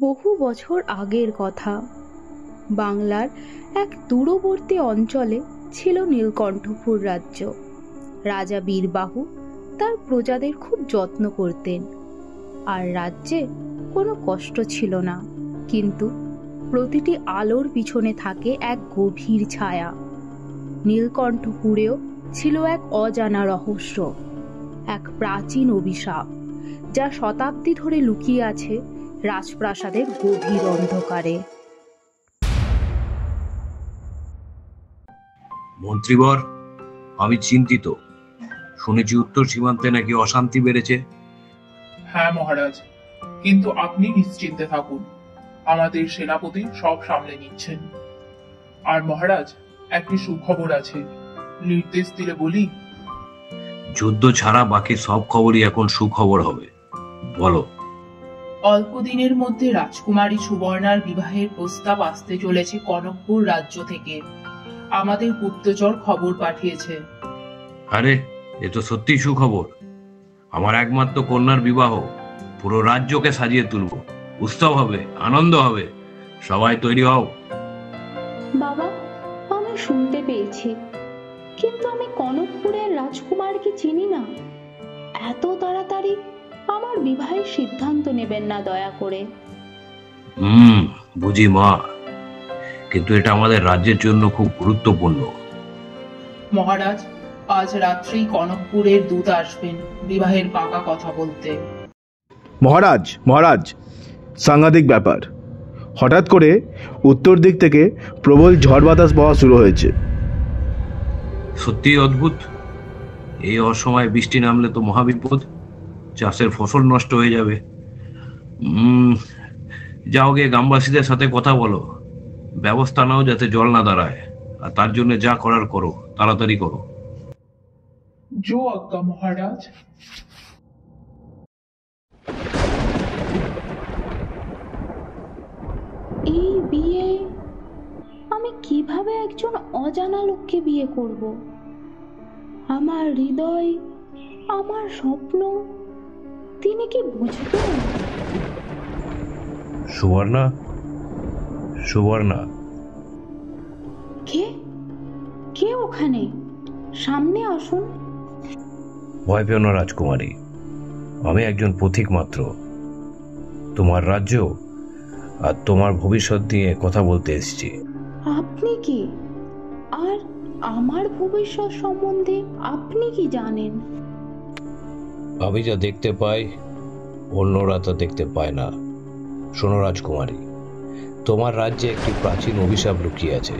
বহু বছর আগের কথা। বাংলার এক দূরবর্তী অঞ্চলে ছিল নীলকণ্ঠপুর রাজ্য। রাজা বীরবাহু তার প্রজাদের খুব যত্ন করতেন, আর রাজ্যে কোনো কষ্ট ছিল না। কিন্তু প্রতিটি আলোর পিছনে থাকে এক গভীর ছায়া। নীলকণ্ঠপুরেও ছিল এক অজানা রহস্য, এক প্রাচীন অভিশাপ যা শতাব্দী ধরে লুকিয়ে আছে রাজপ্রাসাদের গভীর অন্ধকারে। মন্ত্রীবর, আমি চিন্তিত। শুনেছি উত্তর সীমান্তে নাকি অশান্তি বেড়েছে। হ্যাঁ মহারাজ, কিন্তু আপনি নিশ্চিন্তে থাকুন, আমাদের সেনাপতি সব সামলে নিচ্ছেন। আর মহারাজ, একটি সুখবর আছে, নির্দেশ দিলে বলি। যুদ্ধ ছাড়া বাকি সব খবরই এখন সুখবর হবে, বলো। অল্প দিনের মধ্যে রাজকুমারী সুবর্ণার বিবাহের প্রস্তাব আসতে চলেছে কনকপুর রাজ্য থেকে। আমাদের গুপ্তচর খবর পাঠিয়েছে। আরে, এ তো সত্যি সুখবর। আমার একমাত্র কন্যার বিবাহ, পুরো রাজ্যকে সাজিয়ে তুলবো। উৎসব হবে, আনন্দ হবে, সবাই তৈরি হও। বাবা, আমি শুনতে পেয়েছি, কিন্তু আমি কনকপুরের রাজকুমারকে চিনি না। এত তাড়াতাড়ি আমার বিবাহের সিদ্ধান্ত নেবেন না দয়া করে। বুঝি মা, কিন্তু এটা আমাদের রাজ্যের জন্য খুব গুরুত্বপূর্ণ। মহারাজ, আজ রাত্রেই কনকপুরের দূত আসবেন বিবাহের পাকা কথা বলতে। মহারাজ, সাংঘাতিক ব্যাপার। হঠাৎ করে উত্তর দিক থেকে প্রবল ঝড় বাতাস বওয়া শুরু হয়েছে। সত্যি অদ্ভুত। এই অসময়ে বৃষ্টি নামলে তো মহাবিপদ, চাষের ফসল নষ্ট হয়ে যাবে। যাও গিয়ে গ্রামবাসীদের সাথে কথা বলো, ব্যবস্থা নাও যাতে জল না দাঁড়ায়, আর তার জন্য যা করার করো, তাড়াতাড়ি করো। জো আজ্ঞা মহারাজ। এই বিয়ে, আমি কিভাবে একজন অজানা লোককে বিয়ে করব? আমার হৃদয়, আমার স্বপ্ন, তিনি কি বুঝবেন? সুবর্ণা। কে ওখানে? সামনে আসুন। ভয় পেও না রাজকুমারী, আমি একজন পথিক মাত্র। তোমার রাজ্য আর তোমার ভবিষ্যৎ নিয়ে কথা বলতে এসেছি। আপনি কি? আর আমার ভবিষ্যৎ সম্বন্ধে আপনি কি জানেন? আমি যা দেখতে পাই অন্যরা তা দেখতে পায় না। শোনো রাজকুমারী, তোমার রাজ্যে একটি প্রাচীন অভিশাপ লুকিয়ে আছে।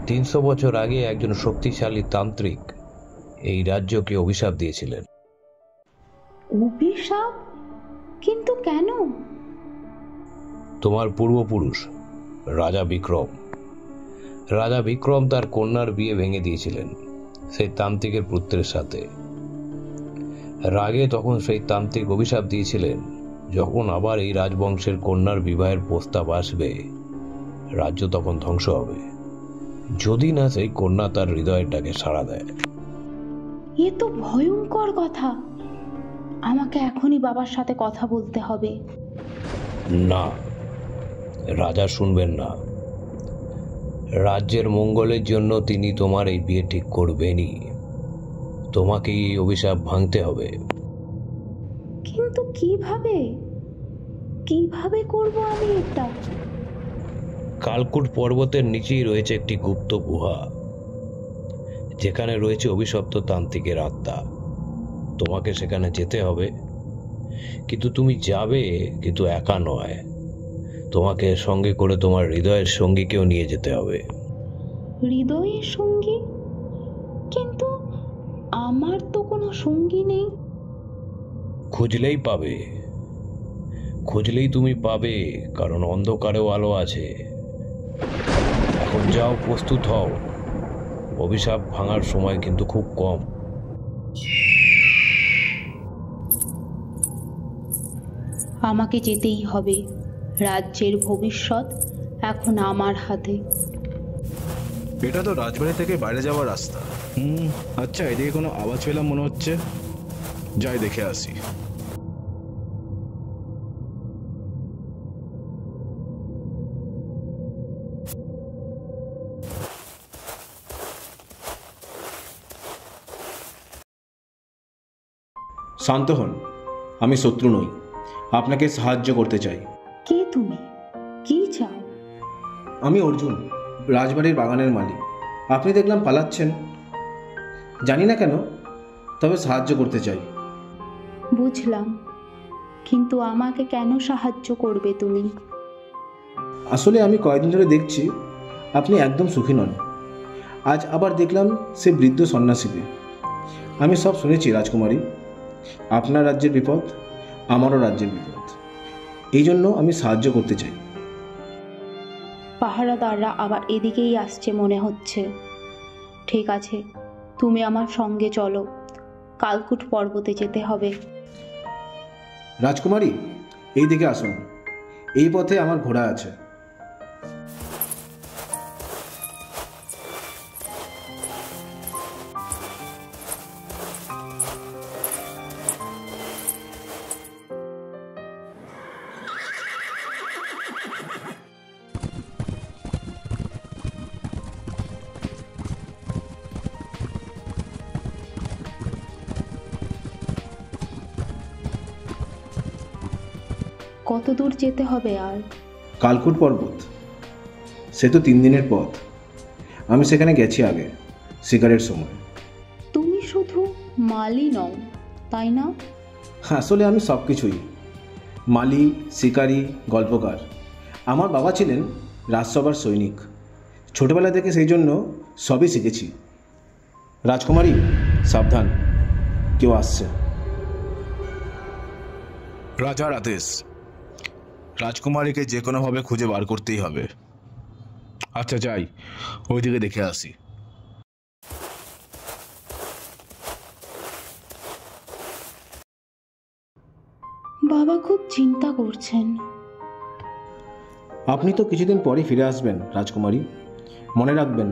300 বছর আগে একজন শক্তিশালী তান্ত্রিক এই রাজ্যকে অভিশাপ দিয়েছিলেন। অভিশাপ? কিন্তু কেন? তোমার পূর্বপুরুষ রাজা বিক্রম তার কন্যার বিয়ে ভেঙে দিয়েছিলেন সেই তান্ত্রিকের পুত্রের সাথে। রাগে তখন সেই তান্ত্রিক অভিশাপ দিয়েছিলেন, যখন আবার এই রাজবংশের কন্যার বিবাহের প্রস্তাব আসবে, রাজ্য তখন ধ্বংস হবে, যদি না সেই কন্যা তার হৃদয়টাকে সাড়া দেয়। এ তো ভয়ঙ্কর কথা। আমাকে এখনই বাবার সাথে কথা বলতে হবে। না, রাজা শুনবেন না। রাজ্যের মঙ্গলের জন্য তিনি তোমার এই বিয়ে ঠিক করবেনই। তোমাকে এই অভিশাপ ভাঙতে হবে। কিন্তু কিভাবে করব আমি এটা? কালকুট পর্বতের নিচেই রয়েছে একটি গুপ্ত গুহা, যেখানে রয়েছে অভিশপ্ত তান্ত্রিকের আত্মা। তোমাকে সেখানে যেতে হবে, কিন্তু তুমি যাবে, কিন্তু একা নয়। তোমাকে সঙ্গে করে তোমার হৃদয়ের সঙ্গীকেও নিয়ে যেতে হবে। হৃদয়ের সঙ্গী? কিন্তু আমার তো কোনো সঙ্গী নেই। খুঁজলেই তুমি পাবে, কারণ অন্ধকারেও আলো আছে। এখন যাও, প্রস্তুত হও। অভিশাপ ভাঙার সময় কিন্তু খুব কম। আমাকে যেতেই হবে। রাজ্যের ভবিষ্যৎ এখন আমার হাতে। এটা তো রাজবাড়ি থেকে বাইরে যাওয়ার রাস্তা। আচ্ছা, এদিকে কোনো আওয়াজ পেলাম মনে হচ্ছে, যাই দেখে আসি। শান্ত হন, আমি শত্রু নই, আপনাকে সাহায্য করতে চাই। কে তুমি? কি চাও? আমি অর্জুন, রাজবাড়ির বাগানের মালিক। আপনি দেখলাম পালাচ্ছেন, জানি না কেন, তবে সাহায্য করতে চাই। বুঝলাম, কিন্তু আমাকে কেন সাহায্য করবে তুমি? আসলে আমি কয়েকদিন ধরে দেখছি আপনি একদম সুখী নন। আজ আবার দেখলাম সে বৃদ্ধ সন্ন্যাসীকে। আমি সব শুনেছি রাজকুমারী, আপনার রাজ্যের বিপদ, আমারও রাজ্যের বিপদ। এই জন্য আমি সাহায্য করতে চাই। পাহারাদাররা আবার এদিকেই আসছে মনে হচ্ছে। ঠিক আছে, তুমি আমার সঙ্গে চলো, কালকুট পর্বতে যেতে হবে। রাজকুমারী, এই দিকে আসুন, এই পথে আমার ঘোড়া আছে। কত দূর যেতে হবে আর? কালকুট পর্বত, সে তো 3 দিনের পথ। আমি সেখানে গেছি আগে, শিকারের সময়। তুমি শুধু মালি নও, তাই না? আসলে আমি সব কিছুই, মালি, শিকারি, গল্পকার। আমার বাবা ছিলেন রাজসভার সৈনিক। ছোটবেলা থেকে সেই জন্য সবই শিখেছি। রাজকুমারী, সাবধান, কেউ আসছে। রাজার আদেশ, রাজকুমারীকে যে কোনোভাবে খুঁজে বার করতেই হবে। আচ্ছা যাই, ওইদিকে দেখে আসি। বাবা খুব চিন্তা করছেন। আপনি তো কিছুদিন পরই ফিরে আসবেন রাজকুমারী। মনে রাখবেন,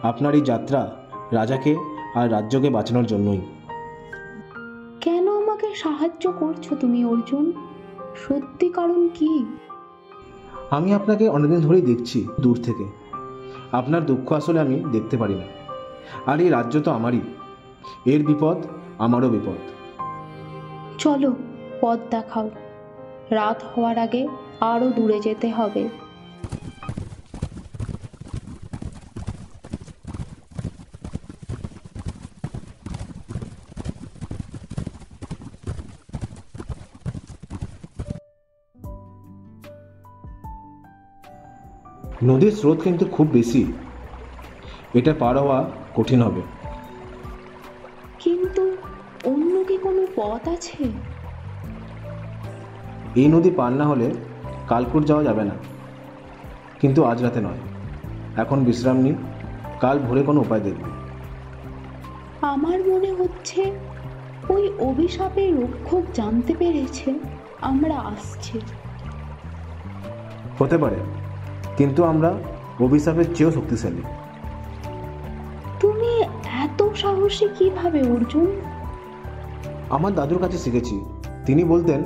আপনার এই যাত্রা রাজাকে আর রাজ্যকে বাঁচানোর জন্যই। কেন আমাকে সাহায্য করছো তুমি অর্জুন? সত্যি কারণ কি? আমি আপনাকে অনেকদিন ধরেই দেখছি দূর থেকে। আপনার দুঃখ আসলে আমি দেখতে পারি না। আর এই রাজ্য তো আমারই, এর বিপদ আমারও বিপদ। চলো, পথ দেখাও। রাত হওয়ার আগে আরো দূরে যেতে হবে। নদীর স্রোত কিন্তু খুব বেশি, এটা পার হওয়া কঠিন হবে। কিন্তু অন্য কি কোনো পথ আছে? এই নদী পার না হলে কালকুট যাওয়া যাবে না। কিন্তু আজ রাতে নয়, এখন বিশ্রাম নিন, কাল ভোরে কোনো উপায় দেখবে। আমার মনে হচ্ছে ওই অভিশাপের রক্ষক জানতে পেরেছে আমরা আসছি। হতে পারে, কিন্তু আমরা অভিশাপের চেয়েও শক্তিশালী। তুমি এত সাহসী কিভাবে অর্জুন? আমার দাদুর কাছে শিখেছি। তিনি বলতেন,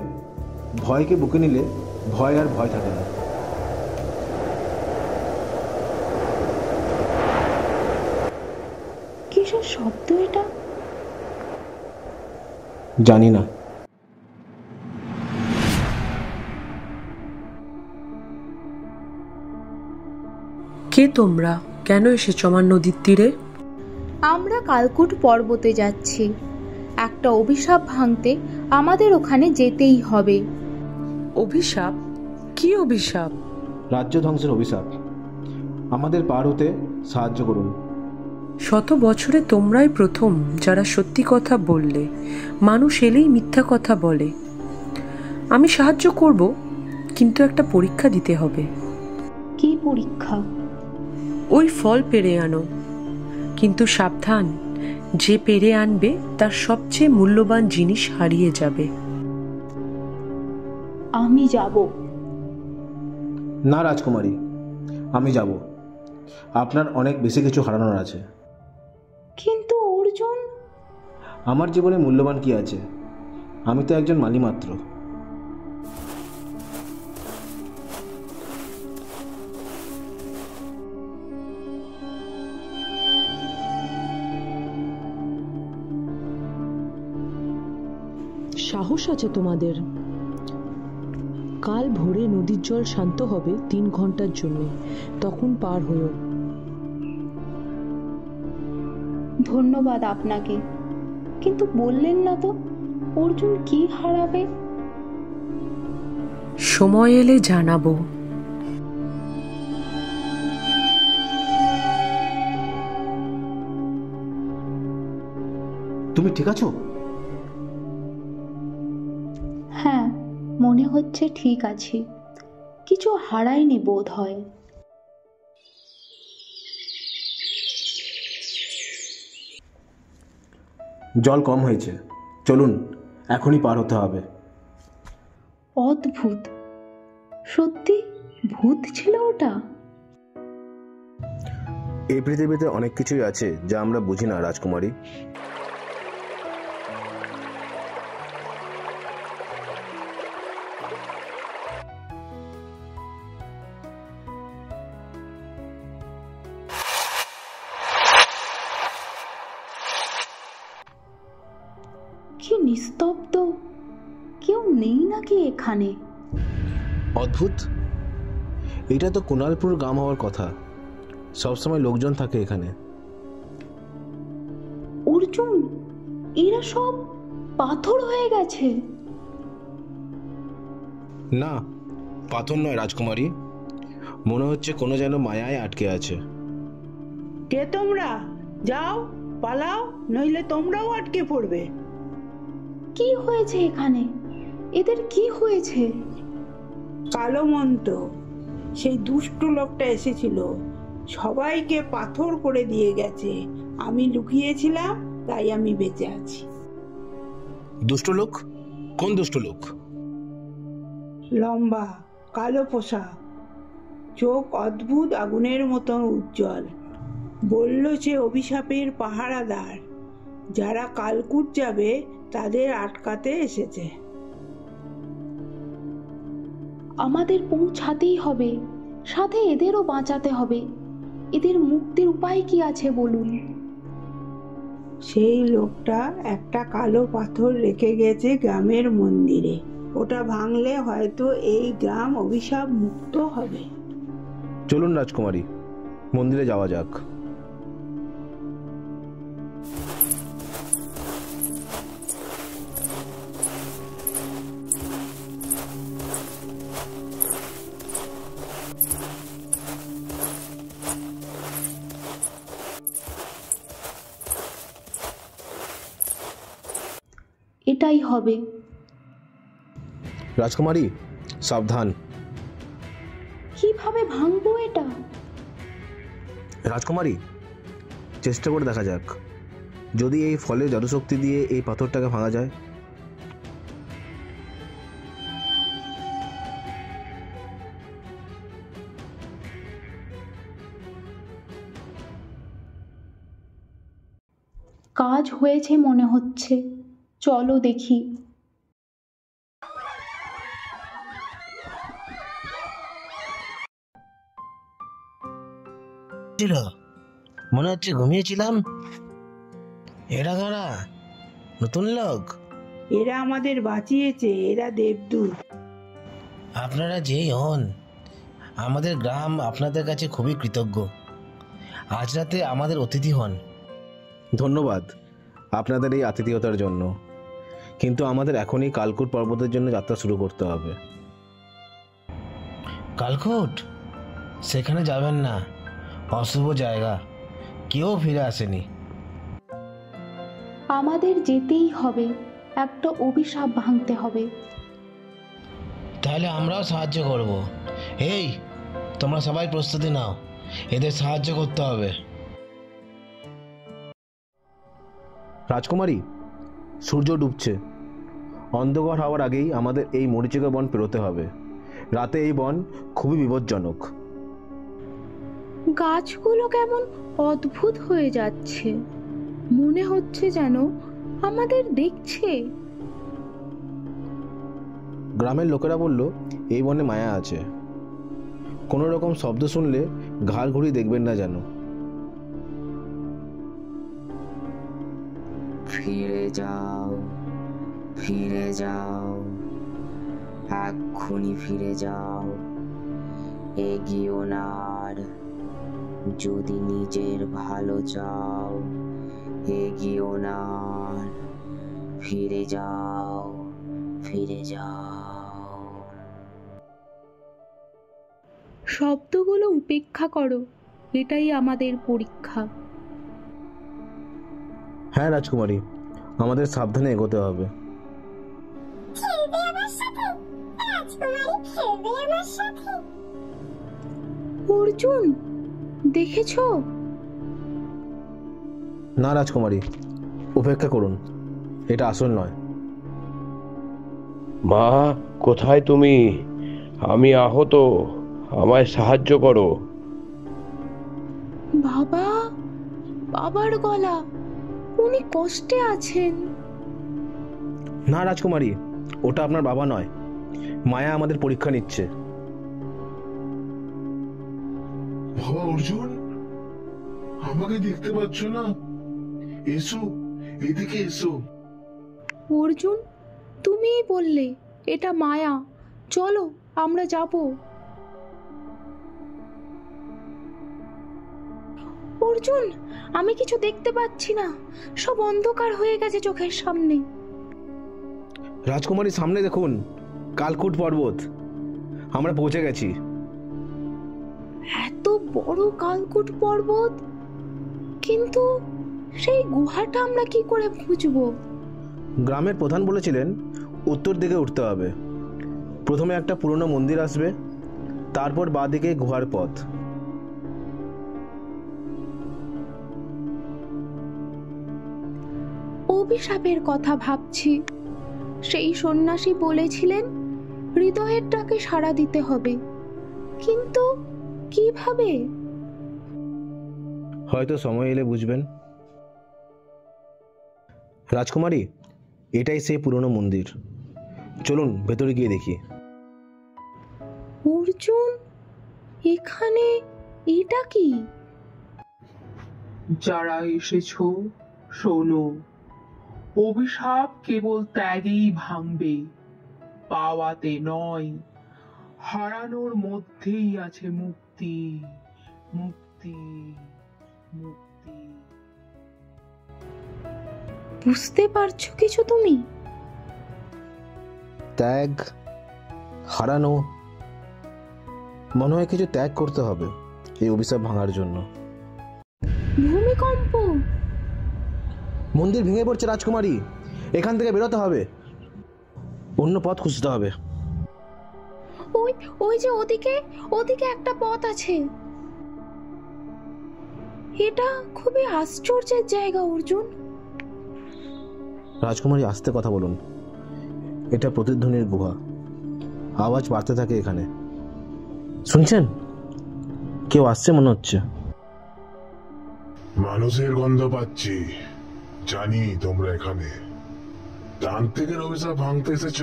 ভয়কে বুকে নিলে ভয় আর ভয় থাকে না। কিসের শব্দ এটা? জানি না। কে তোমরা? কেন এসেছো আমার নদীর তীরে? আমরা কালকুট পর্বতে যাচ্ছি। একটা অভিশাপ ভাঙতে আমাদের ওখানে যেতেই হবে। অভিশাপ? কি অভিশাপ? রাজ্য ধ্বংসের অভিশাপ। আমাদের পার হতে সাহায্য করুন। শত বছরে তোমরাই প্রথম যারা সত্যি কথা বললে। মানুষ এলেই মিথ্যা কথা বলে। আমি সাহায্য করব, কিন্তু একটা পরীক্ষা দিতে হবে। কি পরীক্ষা? ওই ফল পেড়ে আনো, কিন্তু সাবধান, যে পেড়ে আনবে তার সবচেয়ে মূল্যবান জিনিস হারিয়ে যাবে। আমি যাব না রাজকুমারী, আমি যাব। আপনার অনেক বেশি কিছু হারানোর আছে। কিন্তু অর্জুন, আমার জীবনে মূল্যবান কি আছে? আমি তো একজন মালি মাত্র। সাহস আছে তোমাদের। কাল ভোরে নদীর জল শান্ত হবে 3 ঘন্টার জন্য, তখন পার হয়েও। ধন্যবাদ আপনাকে, কিন্তু বললেন না তো অর্জুন কি হারাবে? সময় এলে জানাবো। তুমি ঠিক আছো? হ্যাঁ, মনে হচ্ছে ঠিক আছি, কিছু হারায়নি বোধ হয়। জল কম হয়েছে, চলুন, এখনই পার হতে হবে। অদ্ভুত, সত্যি ভূত ছিল ওটা? এই পৃথিবীতে অনেক কিছুই আছে যা আমরা বুঝি না রাজকুমারী। কি নিস্তব্ধ, কেউ নেই নাকি এখানে? অদ্ভুত, এটা তো কুণালপুর গ্রাম হওয়ার কথা, সবসময় লোকজন থাকে এখানে। অর্জুন, এরা সব পাথর হয়ে গেছে। না, পাথর নয় রাজকুমারী, মনে হচ্ছে কোনো যেন মায়ায় আটকে আছে। কে তোমরা? যাও, পালাও, নইলে তোমরাও আটকে পড়বে। কি হয়েছে এখানে? এদের কি হয়েছে? কালো মন্ত, সেই দুষ্টু লোকটা এসেছিল, সবাইকে পাথর করে দিয়ে গেছে। আমি লুকিয়েছিলাম, তাই আমি বেঁচে আছি। দুষ্ট লোক? কোন দুষ্ট লোক? লম্বা, কালো পোশাক, চোখ অদ্ভুত আগুনের মতো উজ্জ্বল। বলল সে অভিশাপের পাহারাদার, যারা কালকুট যাবে তাদের আটকাতে এসেছে। আমাদের পৌঁছাতেই হবে, সাথে এদেরও বাঁচাতে হবে। এদের মুক্তির উপায় কি আছে বলুন? সেই লোকটা একটা কালো পাথর রেখে গেছে গ্রামের মন্দিরে, ওটা ভাঙলে হয়তো এই গ্রাম অভিশাপ মুক্ত হবে। চলুন রাজকুমারী, মন্দিরে যাওয়া যাক। এটাই হবে। রাজকুমারী, সাবধান। কিভাবে ভাঙবো এটা? রাজকুমারী, চেষ্টা করে দেখা যাক, যদি এই ফলের জাদুশক্তি দিয়ে এই পাথরটাকে ভাঙা যায়। কাজ হয়েছে মনে হচ্ছে, চলো দেখি। মনে হচ্ছে ঘুমিয়েছিলাম। এরা কারা? নতুন লোক? এরা আমাদের বাঁচিয়েছে, এরা দেবদূত। আপনারা যেই হন, আমাদের গ্রাম আপনাদের কাছে খুবই কৃতজ্ঞ। আজ রাতে আমাদের অতিথি হন। ধন্যবাদ আপনাদের এই আতিথেয়তার জন্য, কিন্তু আমাদের এখনই কালকুট পর্বতের জন্য যাত্রা শুরু করতে হবে। কালকুট? সেখানে যাবেন না, অশুভ জায়গা, কেউ ফিরে আসেনি। আমাদের যেতেই হবে, একটা অভিশাপ ভাঙতে হবে। তাহলে আমরাও সাহায্য করব। এই, তোমরা সবাই প্রস্তুতি নাও, এদের সাহায্য করতে হবে। রাজকুমারী, সূর্য ডুবছে, অন্ধকার হওয়ার আগেই আমাদের এই মরীচিকা বন পেরোতে হবে। রাতে এই বন খুবই বিপজ্জনক। গাছগুলো কেমন অদ্ভুত হয়ে যাচ্ছে, মনে হচ্ছে যেন আমাদের দেখছে। গ্রামের লোকেরা বলল এই বনে মায়া আছে, কোনো রকম শব্দ শুনলে ঘাড় ঘুরিয়ে দেখবেন না যেন। ফিরে যাও, ফিরে যাও, এক্ষুনি ফিরে যাও, এগিয়েও না আর। যদি নিজের ভালো চাও, এগিয়েও না আর। ফিরে যাও, ফিরে যাও। শব্দগুলো উপেক্ষা করো, এটাই আমাদের পরীক্ষা। হ্যাঁ রাজকুমারী, আমাদের সাবধানে এগোতে হবে। অর্জুন, দেখেছো? না রাজকুমারী, উপেক্ষা করুন, এটা আসল নয়। মা, কোথায় তুমি? আমি আহত, আমায় সাহায্য করো। বাবা, বাবার গলা, উনি কষ্টে আছেন। না রাজকুমারী, ওটা আপনার বাবা নয়, মায়া আমাদের পরীক্ষা নিচ্ছে। বাবা অর্জুন, আমাকে দেখতে পাচ্ছ না? এসো, এদিকে এসো। অর্জুন, তুমিই বললে এটা মায়া, চলো আমরা যাব। অর্জুন, আমি কিছু দেখতে পাচ্ছি না, সব অন্ধকার হয়ে গেছে চোখের সামনে। রাজকুমারী, সামনে দেখুন, কালকুট পর্বত, আমরা পৌঁছে গেছি। এত বড় কালকুট পর্বত, কিন্তু সেই গুহাটা আমরা কি করে খুঁজবো? গ্রামের প্রধান বলেছিলেন উত্তর দিকে উঠতে হবে। প্রথমে একটা পুরনো মন্দির আসবে, তারপর বাঁদিকে গুহার পথ। অভিশাপের কথা ভাবছি। সেই সন্ন্যাসী বলেছিলেন হৃদয়ের ডাকে সাড়া দিতে হবে, কিন্তু কিভাবে? হয়তো সময় এলে বুঝবেন। রাজকুমারী, এটাই সেই পুরনো মন্দির, চলুন ভেতরে গিয়ে দেখি। অর্জুন, এখানে এটা কি? যারা এসেছো শোনো, অভিশাপ কেবল ত্যাগেই ভাঙবে, পাওয়াতে নয়। হারানোর মধ্যেই আছে মুক্তি, মুক্তি, মুক্তি। বুঝতে পারছো কিছু তুমি? ত্যাগ, হারানো, মনে হয় কিছু ত্যাগ করতে হবে এই অভিশাপ ভাঙার জন্য। ভূমিকম্প! মন্দির ভেঙে পড়ছে রাজকুমারী, এখান থেকে বেরোতে হবে, অন্য পথ খুঁজতে হবে। ওই ওই যে ওদিকে, ওদিকে একটা পথ আছে। এটা খুবই আশ্চর্যের জায়গা অর্জুন। রাজকুমারী, আস্তে কথা বলুন, এটা প্রতিধ্বনির গুহা, আওয়াজ বাড়তে থাকে এখানে। শুনছেন? কেউ আসছে মনে হচ্ছে। মানুষের গন্ধ পাচ্ছি, জানি তোমরা এখানে তান্ত্রিকের অভিশাপ ভাঙতে এসেছ।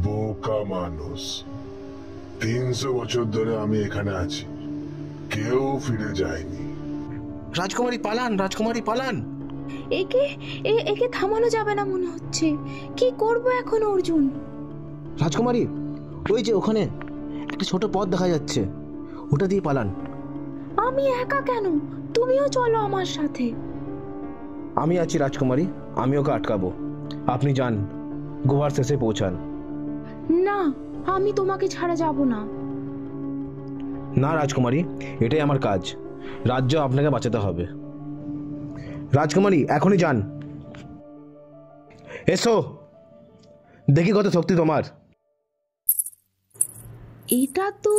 বোকা মানুষ, 300 বছর ধরে আমি এখানে আছি, কেউ ফিরে যায়নি। রাজকুমারী পালান, রাজকুমারী পালান। একে থামানো যাবে না মনে হচ্ছে। কি করব এখন অর্জুন? রাজকুমারী, ওই যে ওখানে একটা ছোট পথ দেখা যাচ্ছে, ওটা দিয়ে পালান। আমি একা কেন? তুমিও চলো আমার সাথে। আমি আছি রাজকুমারী, আমি ওকে আটকাবো। আপনি যান, গুহার শেষে পৌঁছান। না, আমি তোমাকে ছাড়া যাব না। না রাজকুমারী, এটাই আমার কাজ, রাজ্য আপনাকে বাঁচাতে হবে। রাজকুমারী, এখনই যান। এসো, দেখি কত শক্তি তোমার। এটা তো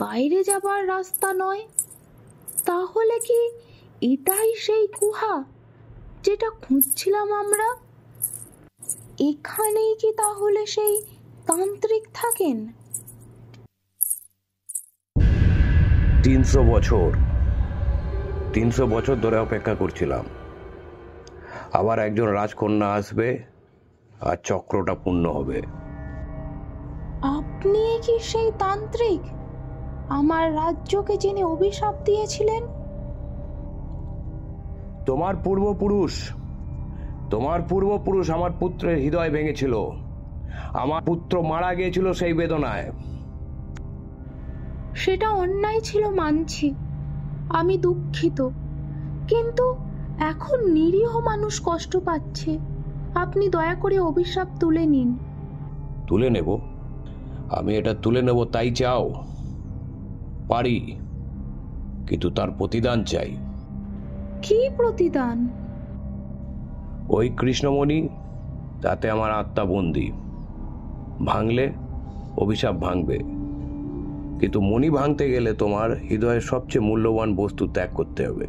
বাইরে যাবার রাস্তা নয়, তাহলে কি এটাই সেই গুহা যেটা খুঁজছিলাম আমরা? এখানেই কি তাহলে সেই তান্ত্রিক থাকেন? 300 বছর ধরে অপেক্ষা করছিলাম। আবার একজন রাজকন্যা আসবে আর চক্রটা পূর্ণ হবে। আপনি কি সেই তান্ত্রিক আমার রাজ্যকে যিনি অভিশাপ দিয়েছিলেন? তোমার পূর্বপুরুষ তোমার পূর্বপুরুষ আমার পুত্রের হৃদয় ভেঙেছিল, আমার পুত্র মারা গিয়েছিল সেই বেদনায়। সেটা অন্যায় ছিল মানছি, আমি দুঃখিত, কিন্তু এখন নিরীহ মানুষ কষ্ট পাচ্ছে। আপনি দয়া করে অভিশাপ তুলে নিন। তুলে নেব? আমি এটা তুলে নেব তাই চাও? পারি, কিন্তু তার প্রতিদান চাই। কি প্রতিদান? ওই কৃষ্ণমণি, তাতে আমার আত্মা বন্দী। ভাঙলে অভিশাপ ভাঙবে, কিন্তু মণি ভাঙতে গেলে তোমার হৃদয়ের সবচেয়ে মূল্যবান বস্তু ত্যাগ করতে হবে।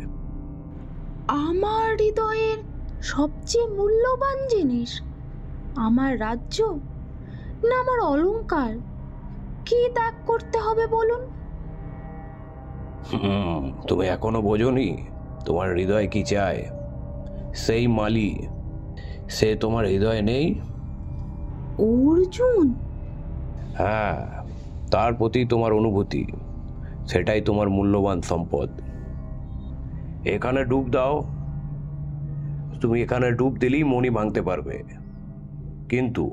আমার হৃদয়ের সবচেয়ে মূল্যবান জিনিস? আমার রাজ্য না আমার অলংকার? কি ত্যাগ করতে হবে বলুন? তুমি এখনো বোঝোনি তোমার হৃদয় কি চায়? সেই মালি, সে তোমার হৃদয়ে নেই? অর্জুন? হ্যাঁ, তার প্রতি তোমার অনুভূতি, সেটাই তোমার মূল্যবান সম্পদ। এখানে ডুব দাও, তুমি এখানে ডুব দিলেই মণি ভাঙতে পারবে। কিন্তু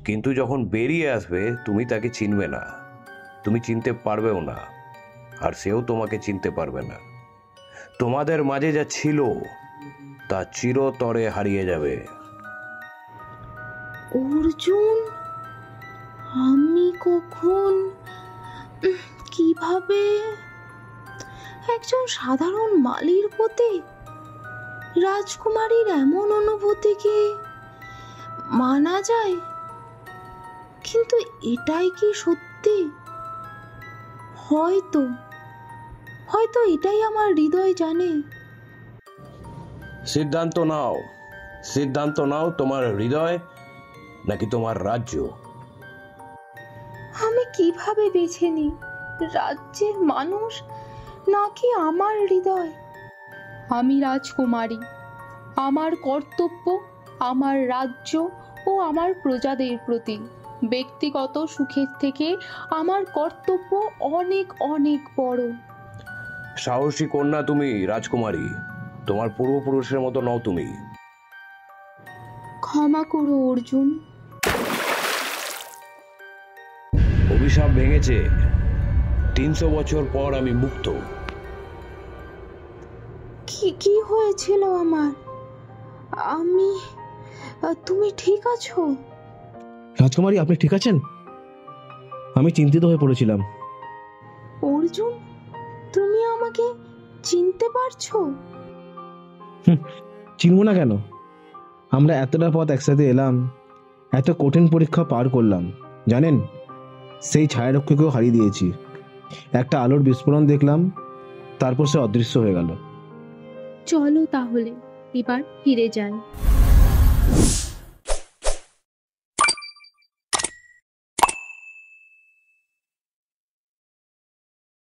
কিন্তু যখন বেরিয়ে আসবে তুমি তাকে চিনবে না, তুমি চিনতে পারবেও না, আর সেও তোমাকে চিনতে পারবে না। তোমাদের মাঝে যা ছিল তা চিরতরে হারিয়ে যাবে। অর্জুন, আমি কখন, কিভাবে একজন সাধারণ মালির প্রতি রাজকুমারীর এমন অনুভূতিকে মানা যায়? কিন্তু এটাই কি সত্যি? হয়তো হয়তো এটাই আমার হৃদয় জানে। সিদ্ধান্ত নাও, সিদ্ধান্ত নাও, তোমার হৃদয় নাকি তোমার রাজ্য? আমি কিভাবে বেছে নিই রাজ্যের মানুষ নাকি আমার হৃদয়? আমি রাজকুমারী, আমার কর্তব্য আমার রাজ্য ও আমার প্রজাদের প্রতি। ব্যক্তিগত সুখের থেকে আমার কর্তব্য অনেক অনেক বড়। সাহসী কন্যা তুমি, রাজকুমারী। তোমার পূর্বপুরুষের মতো নও তুমি। ক্ষমা করো অর্জুন। অভিশাপ ভেঙেছে, 300 বছর পর আমি মুক্ত। কি হয়েছিল আমার? তুমি ঠিক আছো? রাজকুমারী, আপনি ঠিক আছেন? আমি চিন্তিত হয়ে পড়েছিলাম। অর্জুন, তুমি আমাকে চিনতে পারছো? চিনব না কেন? আমরা এতটা পথ একসাথে এলাম, এত কঠিন পরীক্ষা পার করলাম। জানেন, সেই ছায়ারক্ষীকেও হারিয়ে দিয়েছি। একটা আলোর বিস্ফোরণ দেখলাম, তারপর সে অদৃশ্য হয়ে গেল। চলো তাহলে এবার ফিরে যাই।